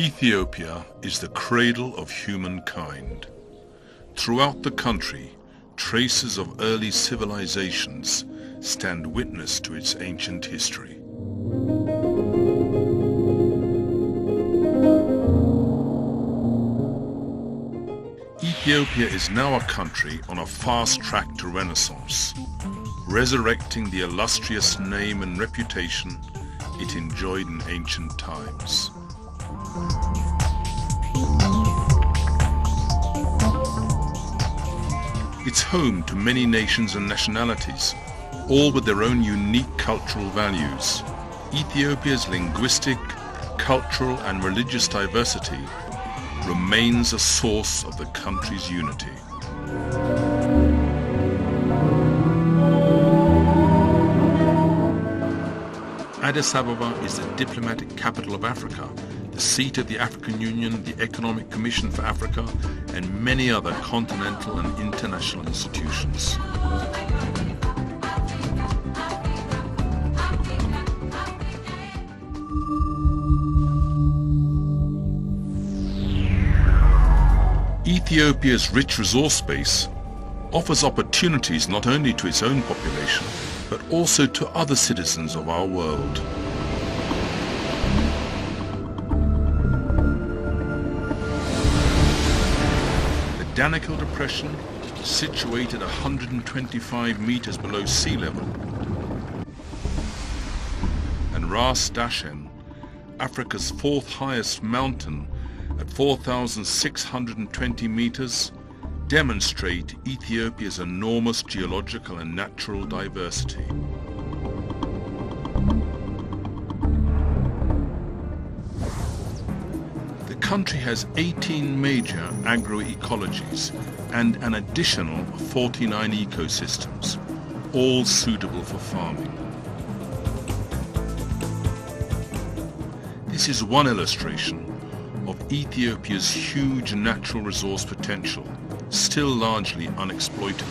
Ethiopia is the cradle of humankind. Throughout the country, traces of early civilizations stand witness to its ancient history. Ethiopia is now a country on a fast track to renaissance, resurrecting the illustrious name and reputation it enjoyed in ancient times. It's home to many nations and nationalities, all with their own unique cultural values. Ethiopia's linguistic, cultural and religious diversity remains a source of the country's unity. Addis Ababa is the diplomatic capital of Africa, the seat of the African Union, the Economic Commission for Africa, and many other continental and international institutions. Ethiopia's rich resource base offers opportunities not only to its own population, but also to other citizens of our world. The Danakil Depression, situated 125 meters below sea level, and Ras Dashen, Africa's fourth highest mountain at 4,620 meters, demonstrate Ethiopia's enormous geological and natural diversity. The country has 18 major agroecologies and an additional 49 ecosystems, all suitable for farming. This is one illustration of Ethiopia's huge natural resource potential, still largely unexploited.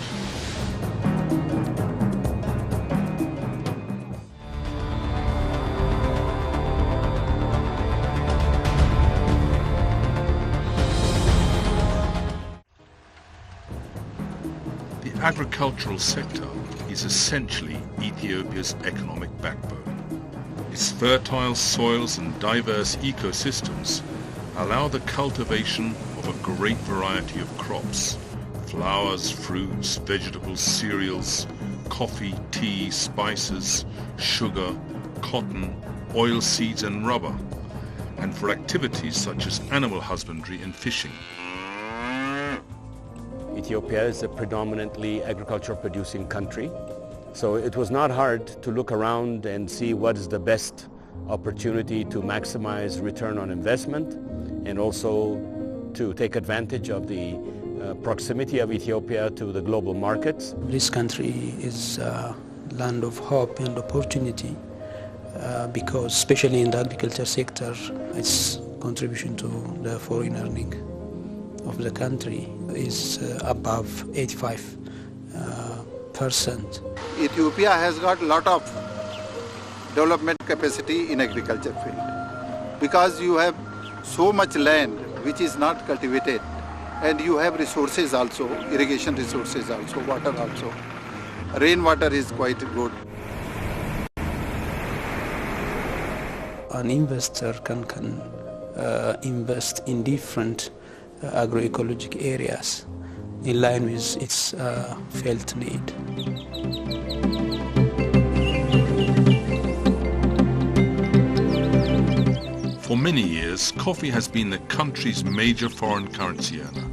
The agricultural sector is essentially Ethiopia's economic backbone. Its fertile soils and diverse ecosystems allow the cultivation of a great variety of crops: flowers, fruits, vegetables, cereals, coffee, tea, spices, sugar, cotton, oilseeds and rubber, and for activities such as animal husbandry and fishing. Ethiopia is a predominantly agriculture producing country, so it was not hard to look around and see what is the best opportunity to maximize return on investment, and also to take advantage of the proximity of Ethiopia to the global markets. This country is a land of hope and opportunity because especially in the agriculture sector, its contribution to the foreign earning of the country is above 85%. Ethiopia has got a lot of development capacity in agriculture field because you have so much land which is not cultivated, and you have resources also, irrigation resources also, water also. Rainwater is quite good. An investor can invest in different agroecologic areas in line with its felt need. For many years, coffee has been the country's major foreign currency earner.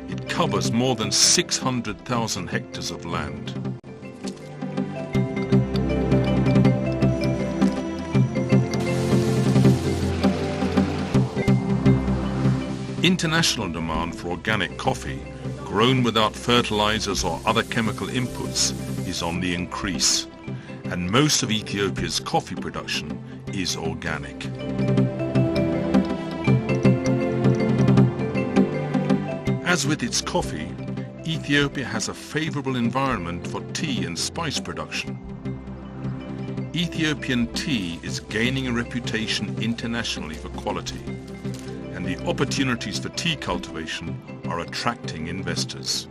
It covers more than 600,000 hectares of land. International demand for organic coffee, grown without fertilizers or other chemical inputs, is on the increase, and most of Ethiopia's coffee production is organic. As with its coffee, Ethiopia has a favorable environment for tea and spice production. Ethiopian tea is gaining a reputation internationally for quality, and the opportunities for tea cultivation are attracting investors.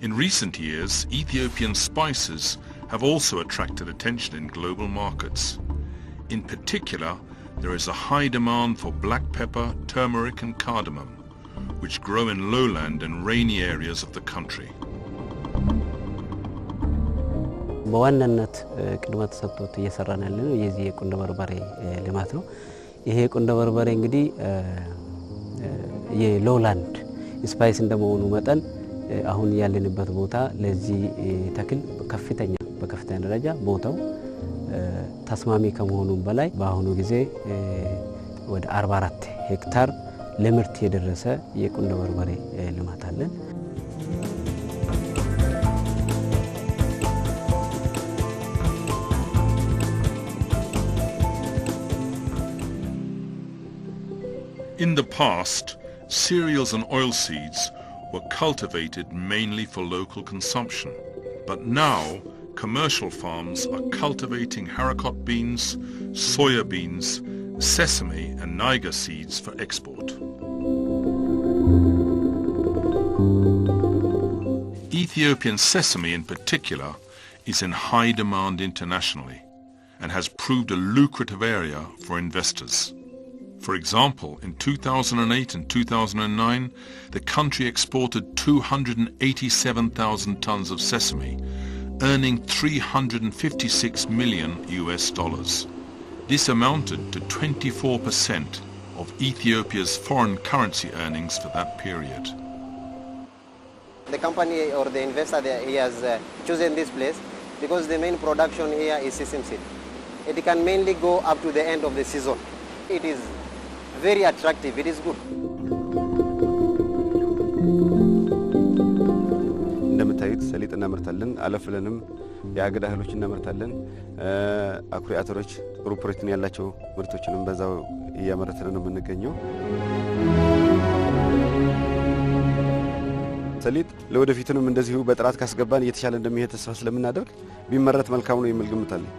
In recent years, Ethiopian spices have also attracted attention in global markets. In particular, there is a high demand for black pepper, turmeric and cardamom, which grow in lowland and rainy areas of the country. በዋናነት ቅድመ ተሰጥቶት እየሰራን ያለነው የዚህ የቁንዶ በርበሬ ልማት ነው። ይሄ የቁንዶ በርበሬ እንግዲህ የሎላንድ ስፓይስ እንደመሆኑ መጠን አሁን ያለንበት ቦታ ለዚህ ተክል በከፍተኛ ደረጃ ቦታው ተስማሚ ከመሆኑም በላይ በአሁኑ ጊዜ ወደ 44 ሄክታር ለምርት የደረሰ የቁንዶ በርበሬ ልማት አለን። In the past, cereals and oilseeds were cultivated mainly for local consumption. But now, commercial farms are cultivating haricot beans, soya beans, sesame and niger seeds for export. Ethiopian sesame in particular is in high demand internationally and has proved a lucrative area for investors. For example, in 2008 and 2009, the country exported 287,000 tons of sesame, earning $356 million. This amounted to 24% of Ethiopia's foreign currency earnings for that period. The company or the investor he has chosen this place because the main production here is sesame seed. It can mainly go up to the end of the season. It is very attractive, it is good. እንደምታዩት ሰሊጥ እናመርታለን፣ አለፍለንም የአገዳ እህሎች እናመርታለን። አኩሪ አተሮች ጥሩ ፕሮቲን ያላቸው ምርቶችንም በዛው እያመረትን ነው የምንገኘው። ሰሊጥ ለወደፊቱንም እንደዚሁ በጥራት ካስገባን እየተሻለ እንደሚሄድ ተስፋ ስለምናደርግ ቢመረት መልካም ነው የሚል ግምት አለኝ።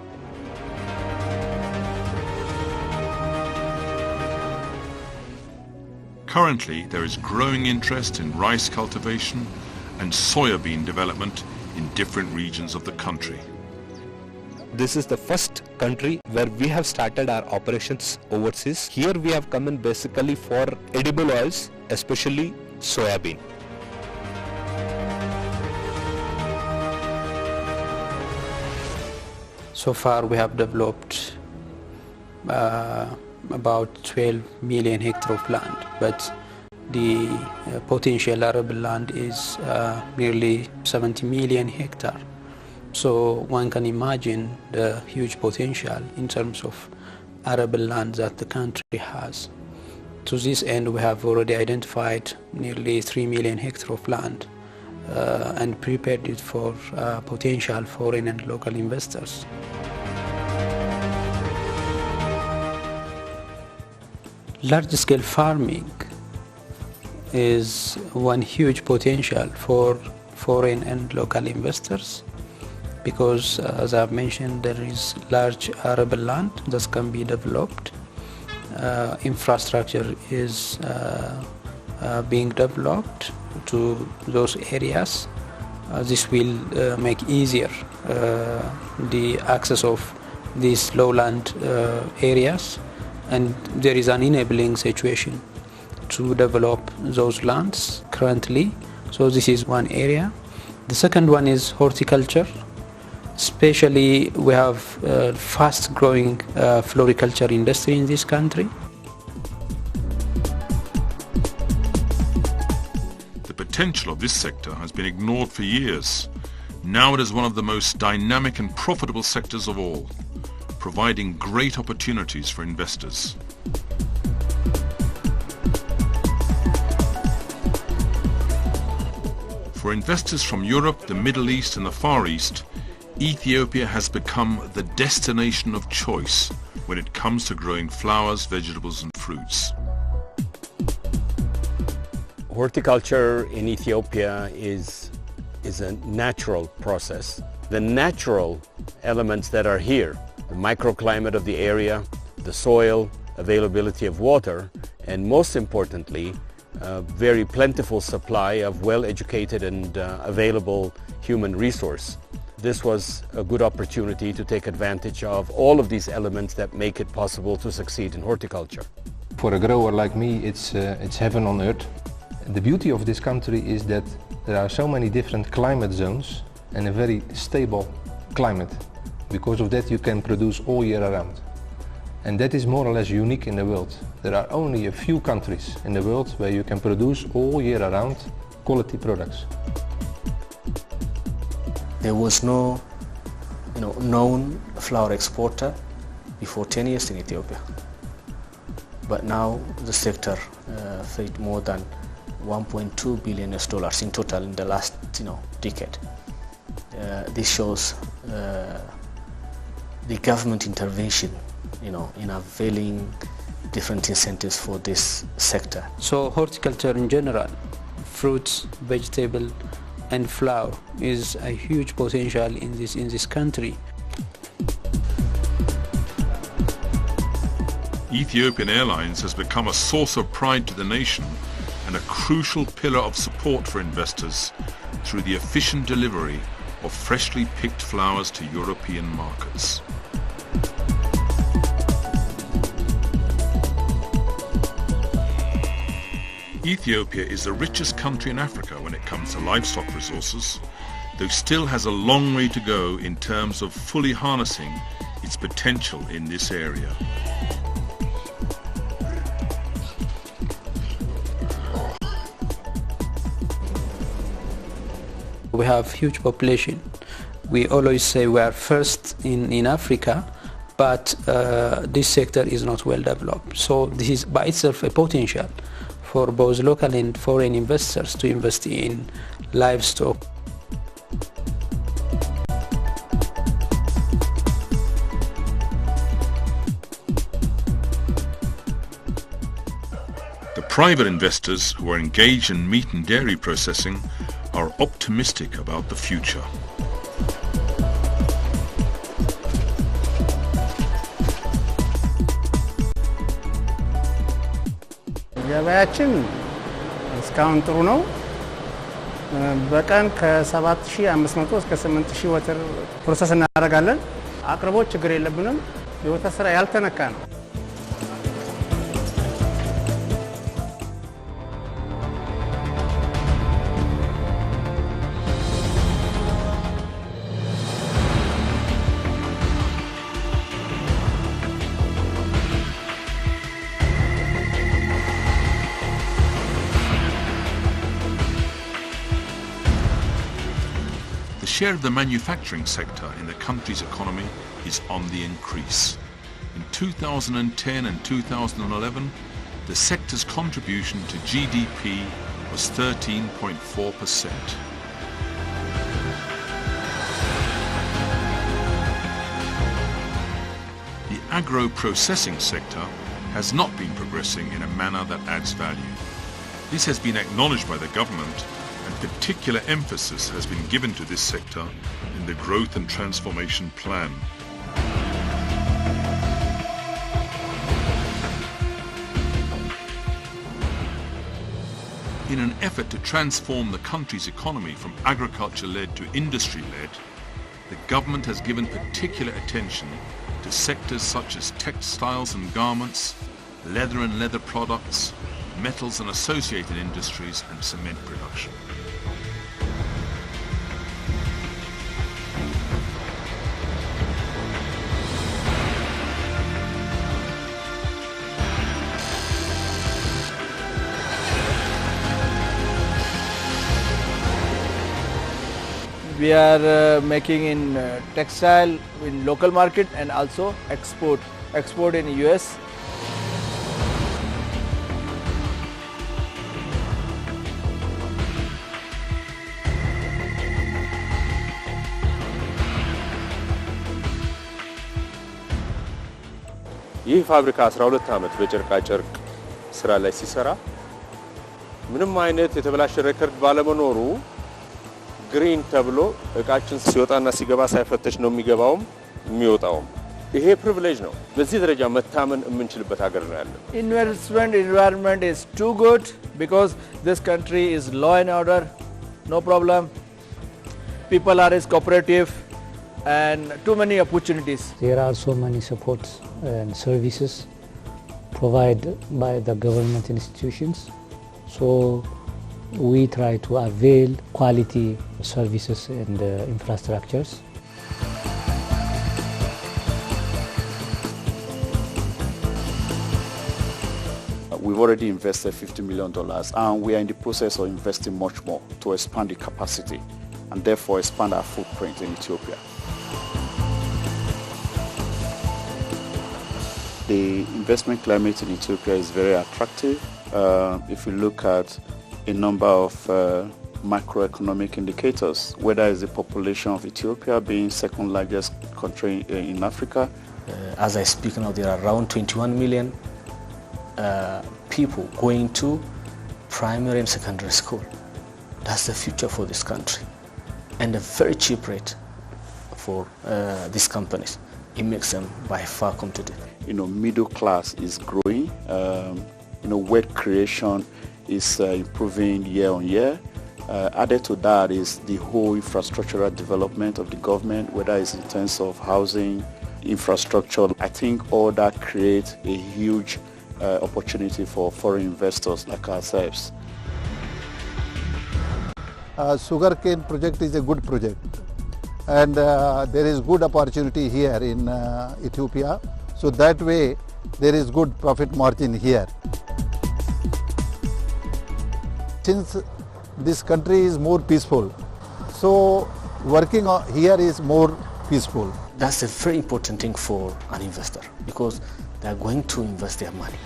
Currently, there is growing interest in rice cultivation and soybean development in different regions of the country. This is the first country where we have started our operations overseas. Here we have come in basically for edible oils, especially soybean. So far we have developed about 12 million hectares of land, but the potential arable land is nearly 70 million hectares. So one can imagine the huge potential in terms of arable land that the country has. To this end, we have already identified nearly 3 million hectares of land and prepared it for potential foreign and local investors. Large-scale farming is one huge potential for foreign and local investors because, as I've mentioned, there is large arable land that can be developed. Infrastructure is being developed to those areas. This will make easier the access of these lowland areas, and there is an enabling situation to develop those lands currently. So this is one area. The second one is horticulture. Especially we have fast growing floriculture industry in this country. The potential of this sector has been ignored for years. Now it is one of the most dynamic and profitable sectors of all, providing great opportunities for investors. For investors from Europe, the Middle East and the Far East, Ethiopia has become the destination of choice when it comes to growing flowers, vegetables and fruits. Horticulture in Ethiopia is a natural process the natural elements that are here, the microclimate of the area, the soil, availability of water, and most importantly, a very plentiful supply of well-educated and available human resource. This was a good opportunity to take advantage of all of these elements that make it possible to succeed in horticulture. For a grower like me, it's heaven on earth. The beauty of this country is that there are so many different climate zones and a very stable climate. Because of that, you can produce all year around. And that is more or less unique in the world. There are only a few countries in the world where you can produce all year around quality products. There was no known flower exporter before 10 years in Ethiopia. But now the sector fed more than $1.2 billion in total in the last decade. This shows the government intervention in availing different incentives for this sector. So horticulture in general, fruits, vegetable and flower is a huge potential in this country. Ethiopian Airlines has become a source of pride to the nation and a crucial pillar of support for investors through the efficient delivery of freshly picked flowers to European markets. Ethiopia is the richest country in Africa when it comes to livestock resources, though still has a long way to go in terms of fully harnessing its potential in this area. We have huge population. We always say we are first in Africa, but this sector is not well developed. So this is by itself a potential for both local and foreign investors to invest in livestock. The private investors who are engaged in meat and dairy processing are optimistic about the future. ገበያችን እስካሁን ጥሩ ነው። በቀን ከ7500 እስከ 8000 ወተር ፕሮሰስ እናደርጋለን። አቅርቦት ችግር የለብንም። የወተት ስራ ያልተነካ ነው። The share of the manufacturing sector in the country's economy is on the increase. In 2010 and 2011, the sector's contribution to GDP was 13.4%. The agro-processing sector has not been progressing in a manner that adds value. This has been acknowledged by the government, and particular emphasis has been given to this sector in the Growth and Transformation Plan. In an effort to transform the country's economy from agriculture-led to industry-led, the government has given particular attention to sectors such as textiles and garments, leather and leather products, metals and associated industries, and cement production. We are making in textile in local market and also export in US. ይህ ፋብሪካ 12 ዓመት በጨርቃ ጨርቅ ስራ ላይ ሲሰራ ምንም አይነት የተበላሸ ሬከርድ ባለመኖሩ ግሪን ተብሎ እቃችን ሲወጣና ሲገባ ሳይፈተሽ ነው የሚገባውም የሚወጣውም። ይሄ ፕሪቪሌጅ ነው። በዚህ ደረጃ መታመን የምንችልበት ሀገር ነው ያለው። Investment environment is too good because this country is law and order, no problem. People are as cooperative and too many opportunities. There are so many supports and services provided by the government institutions. So we try to avail quality services and infrastructures. We've already invested $50 million and we are in the process of investing much more to expand the capacity and therefore expand our footprint in Ethiopia. The investment climate in Ethiopia is very attractive. If you look at a number of macroeconomic indicators, whether it's the population of Ethiopia being second largest country in Africa. As I speak now, there are around 21 million people going to primary and secondary school. That's the future for this country, and a very cheap rate for these companies. It makes them by far competitive. Middle class is growing. Wealth creation is improving year on year. Added to that is the whole infrastructural development of the government, whether it's in terms of housing, infrastructure. I think all that creates a huge opportunity for foreign investors like ourselves. Sugarcane project is a good project, and there is good opportunity here in Ethiopia. So that way there is good profit margin here. Since this country is more peaceful, so working here is more peaceful. That's a very important thing for an investor because they are going to invest their money.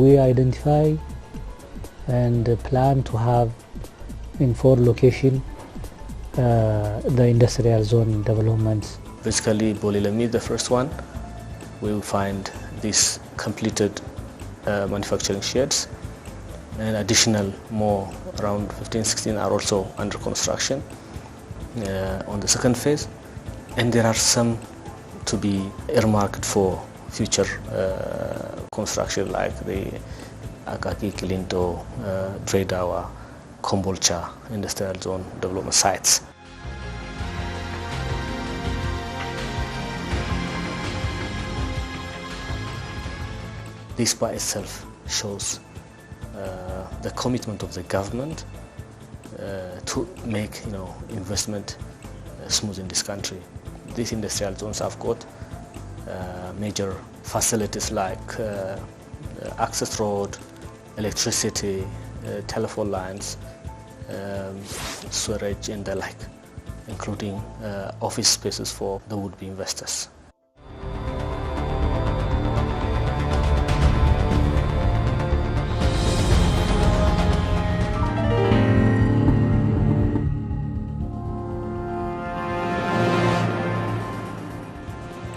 We identify and plan to have in 4 locations the industrial zone developments. Basically, Bolilemi, the first one, we will find these completed manufacturing sheds, and additional more around 15-16 are also under construction on the second phase, and there are some to be earmarked for future construction like the Akaki, Kilinto, Dredawa, Kombolcha industrial zone development sites. This by itself shows the commitment of the government to make investment smooth in this country. These industrial zones have got major facilities like access road, electricity, telephone lines, sewerage and the like, including office spaces for the would-be investors.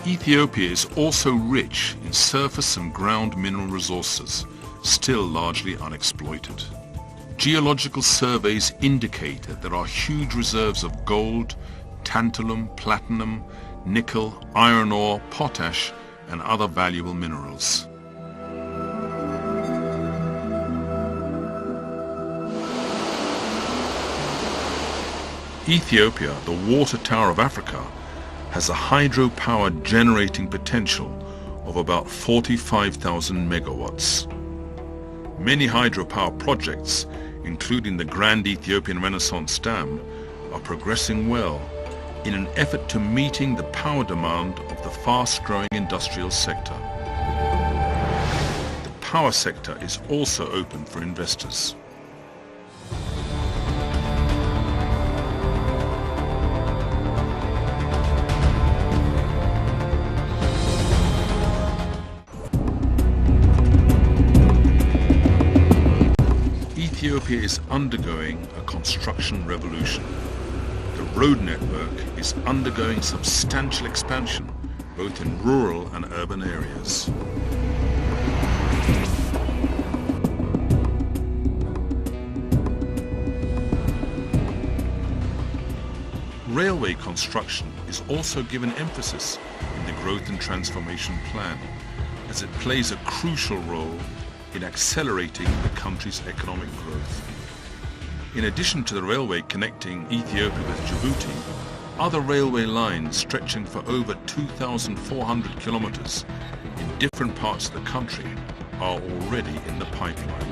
Ethiopia is also rich in surface and ground mineral resources, still largely unexploited. Geological surveys indicate that there are huge reserves of gold, tantalum, platinum, nickel, iron ore, potash, and other valuable minerals. Ethiopia, the water tower of Africa, has a hydropower generating potential of about 45,000 megawatts. Many hydropower projects, including the Grand Ethiopian Renaissance Dam, are progressing well in an effort to meeting the power demand of the fast-growing industrial sector. The power sector is also open for investors. Ethiopia is undergoing a construction revolution. The road network is undergoing substantial expansion, both in rural and urban areas. railway construction is also given emphasis in the Growth and Transformation Plan, as it plays a crucial role in accelerating the country's economic growth. In addition to the railway connecting Ethiopia with Djibouti, other railway lines stretching for over 2,400 kilometers in different parts of the country are already in the pipeline.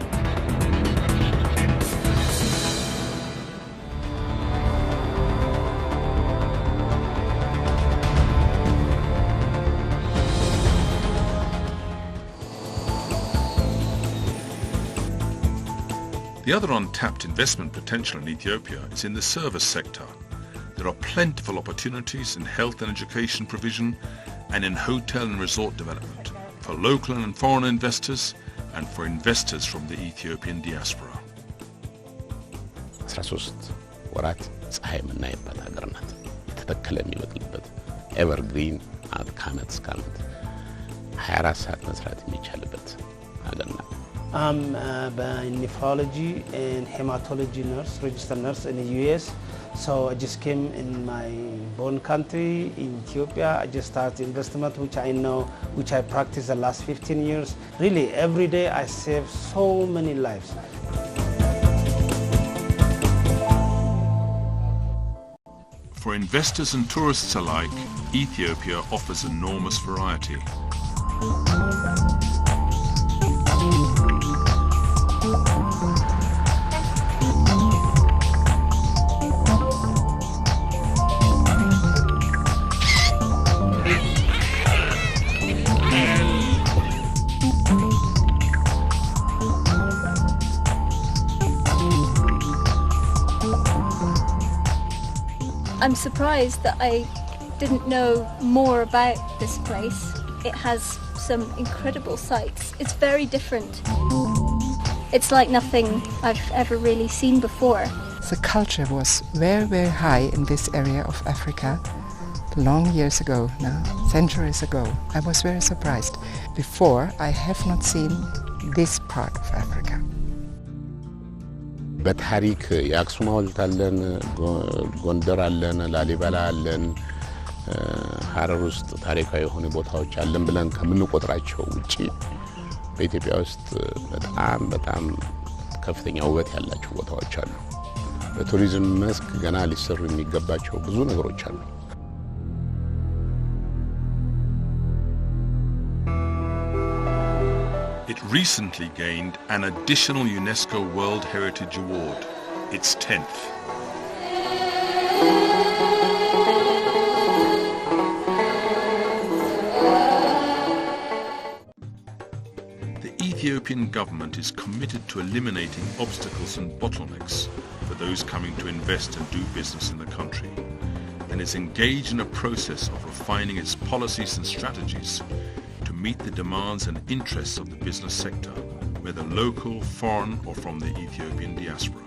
The other untapped investment potential in Ethiopia is in the service sector. There are plentiful opportunities in health and education provision and in hotel and resort development for local and foreign investors and for investors from the Ethiopian diaspora. 13 ወራት ፀሐይ የምናይበት ሀገር ናት። የተተከለ የሚበቅልበት ኤቨርግሪን ከዓመት እስከ ዓመት 24 ሰዓት መስራት የሚቻልበት ሀገር ናት። I'm a nephrology and hematology nurse, registered nurse in the US. So I just came in my born country, in Ethiopia. I just started investment, which I know, which I practiced the last 15 years. Really, every day I save so many lives. For investors and tourists alike, Ethiopia offers enormous variety. I'm surprised that I didn't know more about this place. It has some incredible sights. It's very different. It's like nothing I've ever really seen before. The culture was very, very high in this area of Africa long years ago now, centuries ago. I was very surprised. Before, I have not seen this part of Africa. በታሪክ የአክሱም ሐውልት አለን፣ ጎንደር አለን፣ ላሊበላ አለን፣ ሐረር ውስጥ ታሪካዊ የሆኑ ቦታዎች አለን ብለን ከምንቆጥራቸው ውጪ በኢትዮጵያ ውስጥ በጣም ከፍተኛ ውበት ያላቸው ቦታዎች አሉ። በቱሪዝም መስክ ገና ሊሰሩ የሚገባቸው ብዙ ነገሮች አሉ። It recently gained an additional UNESCO World Heritage Award, its 10th. The Ethiopian government is committed to eliminating obstacles and bottlenecks for those coming to invest and do business in the country, and is engaged in a process of refining its policies and strategies to meet the demands and interests of the business sector, whether local, foreign or from the Ethiopian diaspora.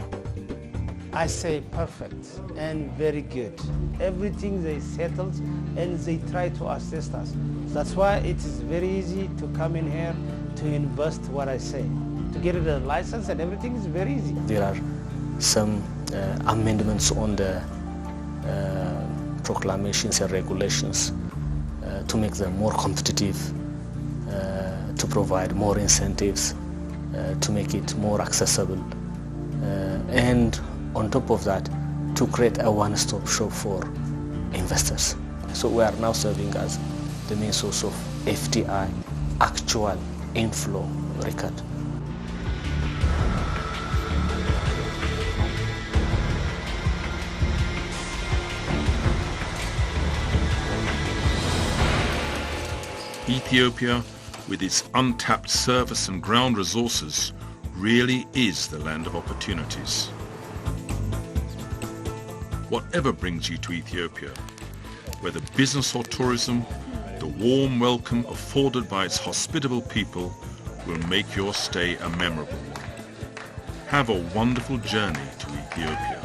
I say perfect and very good. Everything they settled and they try to assist us. That's why it is very easy to come in here to invest what I say. To get a license and everything is very easy. There are some amendments on the proclamations and regulations to make them more competitive, to provide more incentives, to make it more accessible, and on top of that, to create a one-stop shop for investors. So we are now serving as the main source of FDI, actual inflow record. Ethiopia, with its untapped surface and ground resources, really is the land of opportunities. Whatever brings you to Ethiopia, whether business or tourism, the warm welcome afforded by its hospitable people will make your stay a memorable one. Have a wonderful journey to Ethiopia.